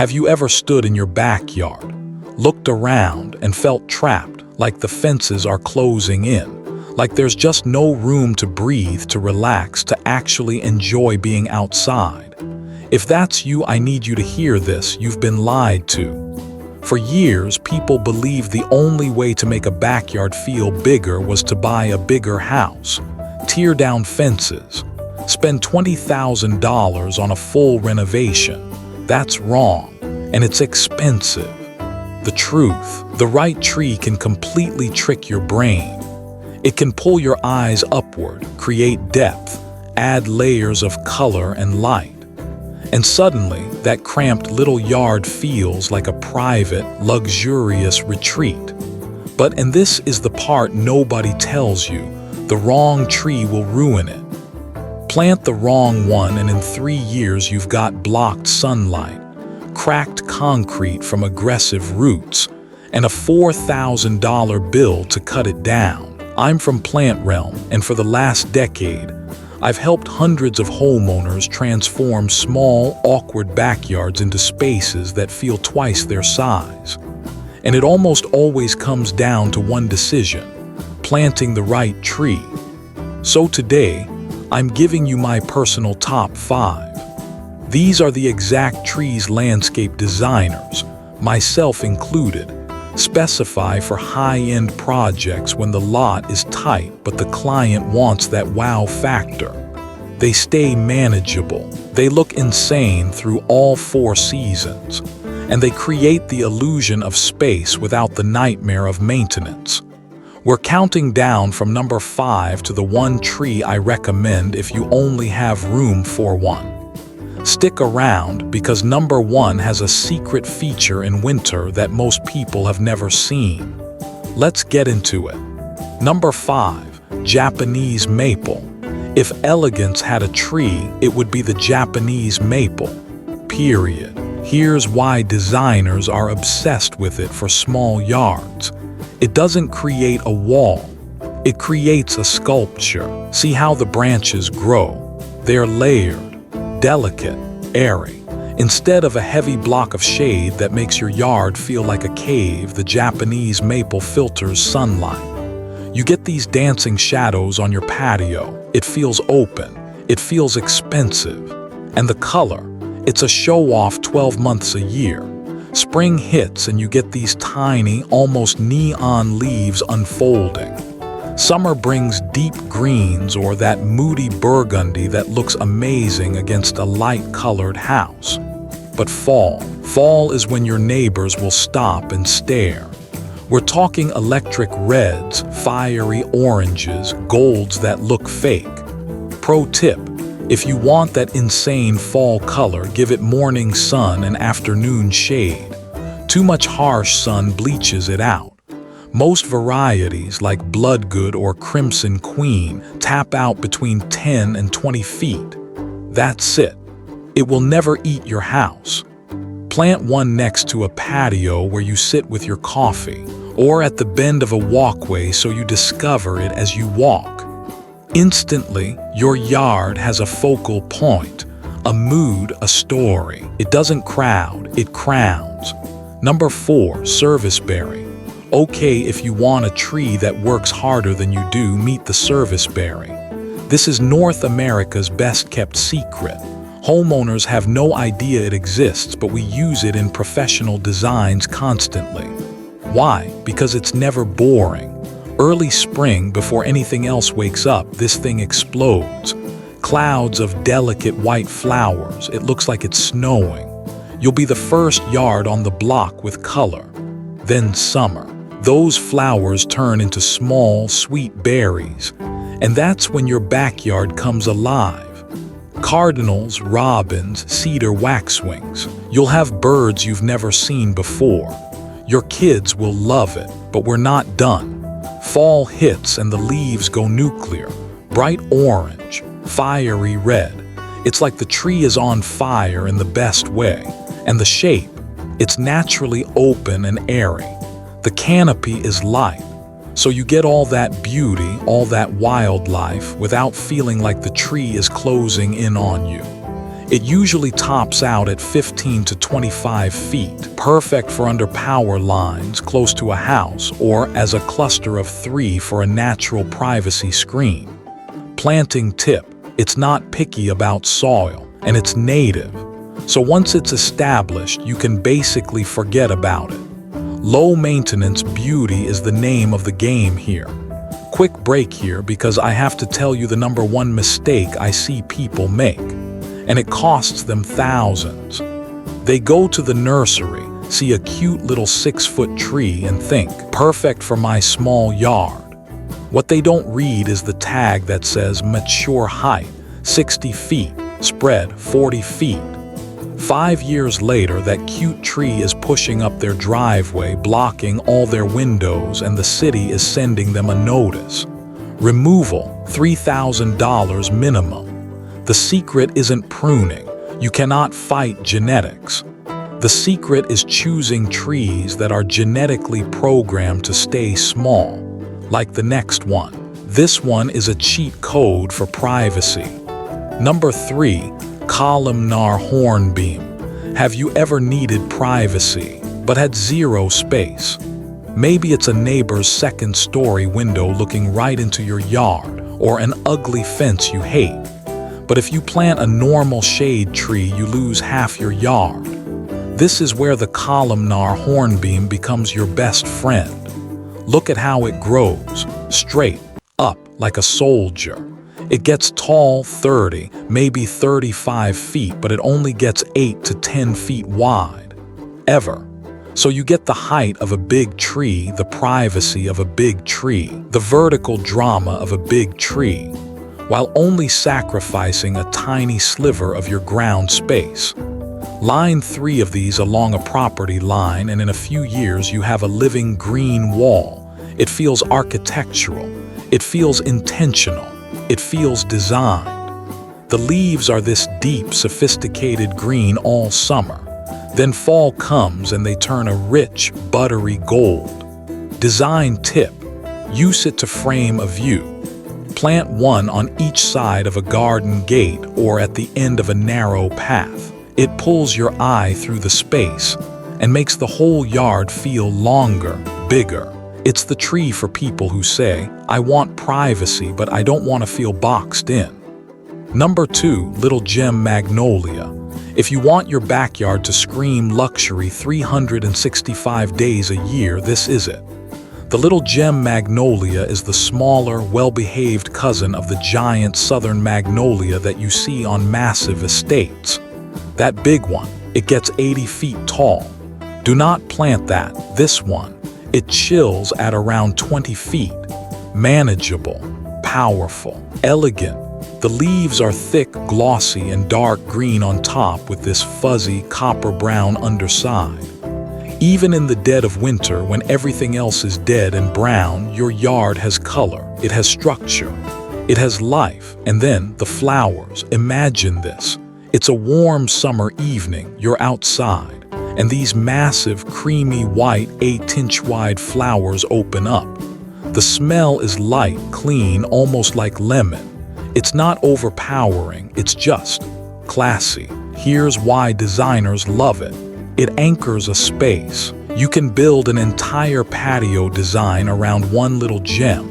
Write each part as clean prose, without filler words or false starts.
Have you ever stood in your backyard, looked around, and felt trapped, like the fences are closing in, like there's just no room to breathe, to relax, to actually enjoy being outside? If that's you, I need you to hear this. You've been lied to. For years, people believed the only way to make a backyard feel bigger was to buy a bigger house, tear down fences, spend $20,000 on a full renovation. That's wrong, and it's expensive. The truth, the right tree can completely trick your brain. It can pull your eyes upward, create depth, add layers of color and light. And suddenly, that cramped little yard feels like a private, luxurious retreat. And this is the part nobody tells you: the wrong tree will ruin it. Plant the wrong one, and in 3 years you've got blocked sunlight, cracked concrete from aggressive roots, and a $4,000 bill to cut it down. I'm from Plant Realm, and for the last decade, I've helped hundreds of homeowners transform small, awkward backyards into spaces that feel twice their size. And it almost always comes down to one decision: planting the right tree. So today, I'm giving you my personal top 5. These are the exact trees landscape designers, myself included, specify for high-end projects when the lot is tight but the client wants that wow factor. They stay manageable, they look insane through all 4 seasons, and they create the illusion of space without the nightmare of maintenance. We're counting down from number 5 to the one tree I recommend if you only have room for one. Stick around, because number 1 has a secret feature in winter that most people have never seen. Let's get into it. Number 5, Japanese maple. If elegance had a tree, it would be the Japanese maple. Period. Here's why designers are obsessed with it for small yards. It doesn't create a wall. It creates a sculpture. See how the branches grow? They're layered, delicate, airy. Instead of a heavy block of shade that makes your yard feel like a cave, the Japanese maple filters sunlight. You get these dancing shadows on your patio. It feels open. It feels expensive. And the color, it's a show-off 12 months a year. Spring hits and you get these tiny, almost neon leaves unfolding. Summer brings deep greens or that moody burgundy that looks amazing against a light-colored house. But fall is when your neighbors will stop and stare. We're talking electric reds, fiery oranges, golds that look fake. Pro tip: if you want that insane fall color, give it morning sun and afternoon shade. Too much harsh sun bleaches it out. Most varieties, like Bloodgood or Crimson Queen, tap out between 10 and 20 feet. That's it. It will never eat your house. Plant one next to a patio where you sit with your coffee, or at the bend of a walkway so you discover it as you walk. Instantly, your yard has a focal point, a mood, a story. It doesn't crowd, it crowns. Number 4, Serviceberry. Okay, if you want a tree that works harder than you do, meet the Serviceberry. This is North America's best-kept secret. Homeowners have no idea it exists, but we use it in professional designs constantly. Why? Because it's never boring. Early spring, before anything else wakes up, this thing explodes. Clouds of delicate white flowers. It looks like it's snowing. You'll be the first yard on the block with color. Then summer. Those flowers turn into small, sweet berries. And that's when your backyard comes alive. Cardinals, robins, cedar waxwings. You'll have birds you've never seen before. Your kids will love it, but we're not done. Fall hits and the leaves go nuclear. Bright orange, fiery red. It's like the tree is on fire in the best way. And the shape, it's naturally open and airy. The canopy is light, so you get all that beauty, all that wildlife, without feeling like the tree is closing in on you. It usually tops out at 15 to 25 feet, perfect for under power lines close to a house or as a cluster of 3 for a natural privacy screen. Planting tip: it's not picky about soil, and it's native. So once it's established, you can basically forget about it. Low maintenance beauty is the name of the game here. Quick break here because I have to tell you the #1 mistake I see people make, and it costs them thousands. They go to the nursery, see a cute little 6-foot tree and think, perfect for my small yard. What they don't read is the tag that says mature height, 60 feet, spread 40 feet. 5 years later, that cute tree is pushing up their driveway, blocking all their windows, and the city is sending them a notice. Removal, $3,000 minimum. The secret isn't pruning. You cannot fight genetics. The secret is choosing trees that are genetically programmed to stay small, like the next one. This one is a cheat code for privacy. #3, Columnar hornbeam. Have you ever needed privacy, but had zero space? Maybe it's a neighbor's second-story window looking right into your yard, or an ugly fence you hate. But if you plant a normal shade tree, you lose half your yard. This is where the columnar hornbeam becomes your best friend. Look at how it grows, straight up like a soldier. It gets tall 30, maybe 35 feet, but it only gets 8 to 10 feet wide. Ever. So you get the height of a big tree, the privacy of a big tree, the vertical drama of a big tree, while only sacrificing a tiny sliver of your ground space. Line 3 of these along a property line, and in a few years you have a living green wall. It feels architectural. It feels intentional. It feels designed. The leaves are this deep, sophisticated green all summer. Then fall comes and they turn a rich, buttery gold. Design tip: use it to frame a view. Plant one on each side of a garden gate or at the end of a narrow path. It pulls your eye through the space and makes the whole yard feel longer, bigger. It's the tree for people who say, I want privacy, but I don't want to feel boxed in. #2, Little Gem Magnolia. If you want your backyard to scream luxury 365 days a year, this is it. The Little Gem Magnolia is the smaller, well-behaved cousin of the giant southern magnolia that you see on massive estates. That big one, it gets 80 feet tall. Do not plant that, this one. It chills at around 20 feet. Manageable, powerful, elegant. The leaves are thick, glossy, and dark green on top with this fuzzy copper-brown underside. Even in the dead of winter, when everything else is dead and brown, your yard has color, it has structure, it has life. And then the flowers. Imagine this. It's a warm summer evening, you're outside, and these massive, creamy white 8-inch wide flowers open up. The smell is light, clean, almost like lemon. It's not overpowering, it's just classy. Here's why designers love it. It anchors a space. You can build an entire patio design around one little gem.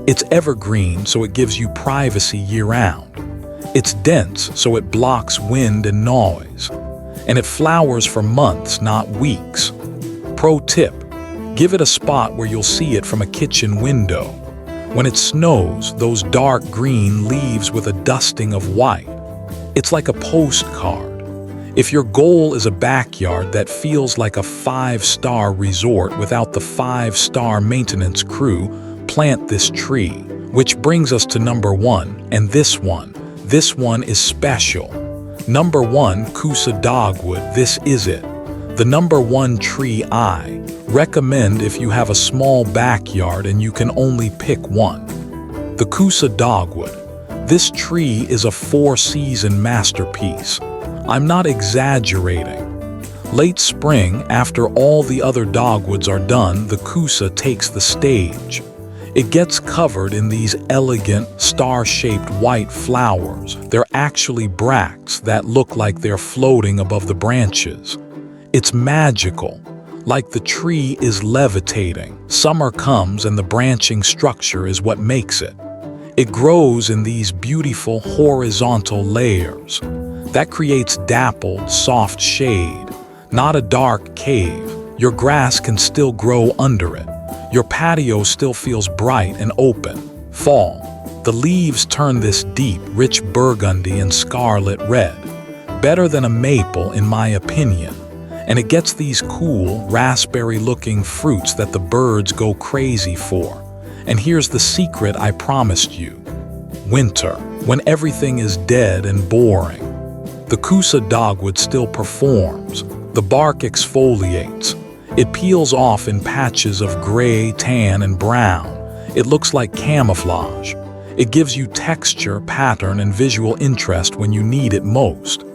It's evergreen, so it gives you privacy year-round. It's dense, so it blocks wind and noise. And it flowers for months, not weeks. Pro tip: give it a spot where you'll see it from a kitchen window. When it snows, those dark green leaves with a dusting of white. It's like a postcard. If your goal is a backyard that feels like a 5-star resort without the 5-star maintenance crew, plant this tree. Which brings us to #1, and this one. This one is special. #1, Cusa Dogwood. This is it. The #1 tree I recommend if you have a small backyard and you can only pick one. The Cusa Dogwood. This tree is a 4-season masterpiece. I'm not exaggerating. Late spring, after all the other dogwoods are done, the Cusa takes the stage. It gets covered in these elegant, star-shaped white flowers. They're actually bracts that look like they're floating above the branches. It's magical, like the tree is levitating. Summer comes and the branching structure is what makes it. It grows in these beautiful horizontal layers. That creates dappled, soft shade, not a dark cave. Your grass can still grow under it. Your patio still feels bright and open. Fall. The leaves turn this deep, rich burgundy and scarlet red. Better than a maple, in my opinion. And it gets these cool, raspberry-looking fruits that the birds go crazy for. And here's the secret I promised you. Winter, when everything is dead and boring. The Cusa dogwood still performs. The bark exfoliates. It peels off in patches of gray, tan, and brown. It looks like camouflage. It gives you texture, pattern, and visual interest when you need it most.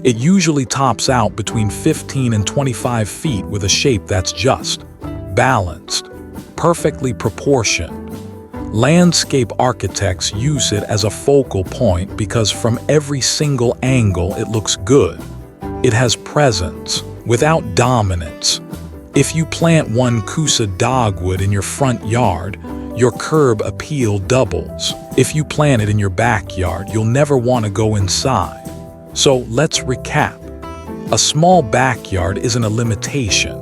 It usually tops out between 15 and 25 feet with a shape that's just balanced, perfectly proportioned. Landscape architects use it as a focal point because from every single angle it looks good. It has presence, without dominance. If you plant one Cusa dogwood in your front yard, your curb appeal doubles. If you plant it in your backyard, you'll never want to go inside. So let's recap. A small backyard isn't a limitation.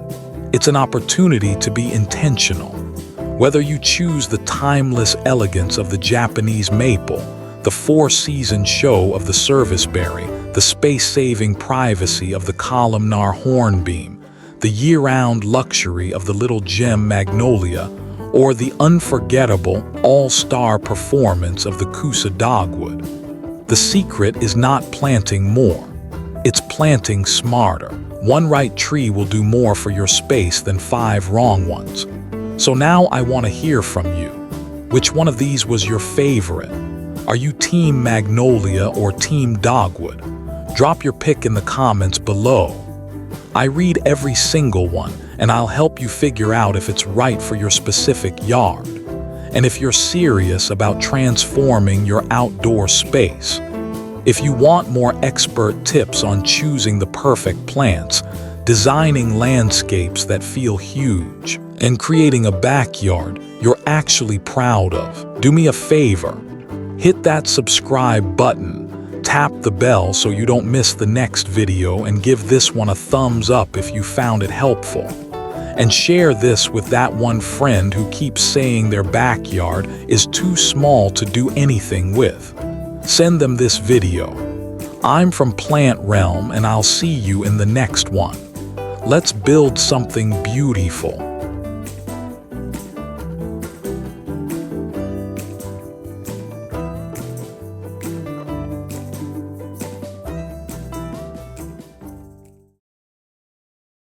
It's an opportunity to be intentional. Whether you choose the timeless elegance of the Japanese maple, the four-season show of the Serviceberry, the space-saving privacy of the Columnar hornbeam, the year-round luxury of the little gem Magnolia, or the unforgettable all-star performance of the Cusa dogwood. The secret is not planting more. It's planting smarter. One right tree will do more for your space than 5 wrong ones. So now I want to hear from you. Which one of these was your favorite? Are you Team Magnolia or Team Dogwood? Drop your pick in the comments below. I read every single one, and I'll help you figure out if it's right for your specific yard. And if you're serious about transforming your outdoor space. If you want more expert tips on choosing the perfect plants, designing landscapes that feel huge, and creating a backyard you're actually proud of, do me a favor. Hit that subscribe button. Tap the bell so you don't miss the next video, and give this one a thumbs up if you found it helpful. And share this with that one friend who keeps saying their backyard is too small to do anything with. Send them this video. I'm from Plant Realm, and I'll see you in the next one. Let's build something beautiful.